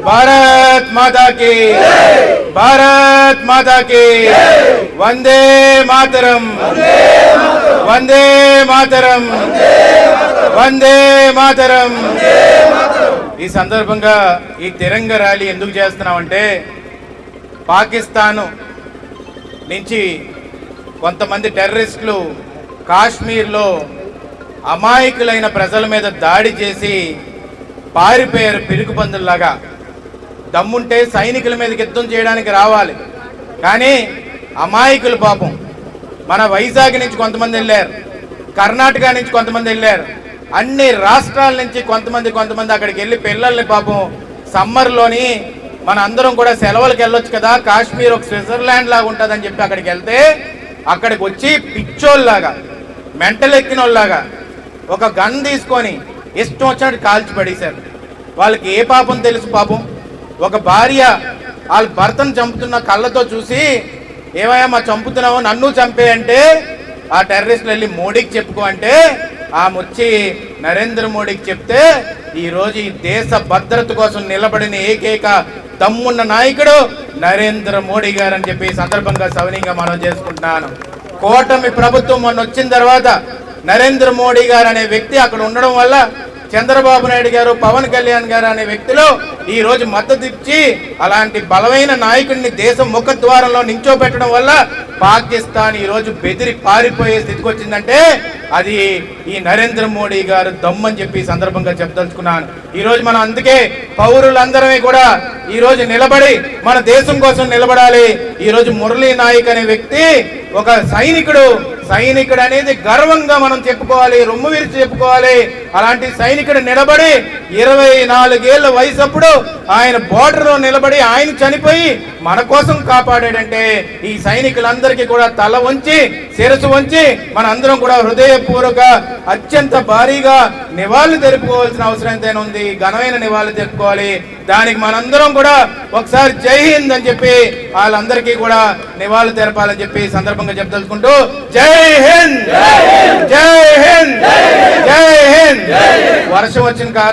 भारत माता की, भारत माता की, वंदे मातरम, वंदे मातरम, वंदे मातरम। ఈ సందర్భంగా ఈ తిరంగ ర్యాలీ ఎందుకు చేస్తున్నామంటే పాకిస్తాన్ నుంచి కొంతమంది టెర్రరిస్టులు కాశ్మీర్లో అమాయకులైన ప్రజల మీద దాడి చేసి పారిపోయారు పిరుగుపందుల్లాగా. దమ్ముంటే సైనికుల మీదకి యుద్ధం చేయడానికి రావాలి, కానీ అమాయకులు పాపం. మన వైజాగ్ నుంచి కొంతమంది వెళ్ళారు, కర్ణాటక నుంచి కొంతమంది వెళ్ళారు, అన్ని రాష్ట్రాల నుంచి కొంతమంది అక్కడికి వెళ్ళి పిల్లల్ని పాపం సమ్మర్లోని మన అందరం కూడా సెలవులకు వెళ్ళొచ్చు కదా, కాశ్మీర్ ఒక స్విట్జర్లాండ్ లాగా ఉంటుందని చెప్పి అక్కడికి వెళ్తే అక్కడికి వచ్చి పిచ్చోళ్ళలాగా మెంటల్ ఎక్కిన వాళ్ళలాగా ఒక గన్ తీసుకొని ఇష్టం వచ్చినట్టు కాల్చి పడేశారు. వాళ్ళకి ఏ పాపం తెలుసు పాపం. ఒక భార్య వాళ్ళ భర్తను చంపుతున్న కళ్ళతో చూసి ఏమయ్యా మా చంపుతున్నావు నన్ను చంపే అంటే ఆ టెర్రరిస్టులు వెళ్ళి మోడీకి చెప్పుకో అంటే ఆమె వచ్చి నరేంద్ర మోడీకి చెప్తే ఈరోజు ఈ దేశ భద్రత కోసం నిలబడిన ఏకైక దమ్మున్న నాయకుడు నరేంద్ర మోడీ గారు అని చెప్పి ఈ సందర్భంగా సవినీయంగా మనం చేసుకుంటున్నాను. కూటమి ప్రభుత్వం మొన్న వచ్చిన తర్వాత నరేంద్ర మోడీ గారు అనే వ్యక్తి అక్కడ ఉండడం వల్ల చంద్రబాబు నాయుడు గారు, పవన్ కళ్యాణ్ గారు అనే వ్యక్తులు ఈ రోజు మద్దతు ఇచ్చి అలాంటి బలమైన నాయకుడిని దేశం ముఖద్వారంలో నించోబెట్టడం వల్ల పాకిస్తాన్ ఈ రోజు బెదిరి పారిపోయే స్థితికి వచ్చిందంటే అది ఈ నరేంద్ర మోడీ గారు దమ్మని చెప్పి ఈ సందర్భంగా చెప్పదలుచుకున్నాను. ఈ రోజు మనం అందుకే పౌరులందరమే కూడా ఈ రోజు నిలబడి మన దేశం కోసం నిలబడాలి. ఈ రోజు మురళీ నాయక్ అనే వ్యక్తి ఒక సైనికుడు అనేది గర్వంగా మనం చెప్పుకోవాలి, రొమ్ము విరిచి చెప్పుకోవాలి. అలాంటి సైనికుడు నిలబడి 24 ఏళ్ల వయసు అప్పుడు ఆయన బోర్డర్ లో నిలబడి ఆయన చనిపోయి మన కోసం కాపాడాడంటే ఈ సైనికులందరికీ కూడా తల వంచి శిరసు వంచి మన అందరం కూడా హృదయపూర్వక అత్యంత భారీగా నివాళులు తెలుపుకోవాల్సిన అవసరం ఎంతైనా ఉంది. ఘనమైన నివాళులు తెలుపుకోవాలి. దానికి మనందరం కూడా ఒకసారి జై హింద్ అని చెప్పి వాళ్ళందరికీ కూడా నివాళులు తెలపాలని చెప్పి సందర్భంగా చెప్పదలుచుకుంటూ జై హింద్, జై హింద్, జై హింద్. వర్షం వచ్చిన కారణం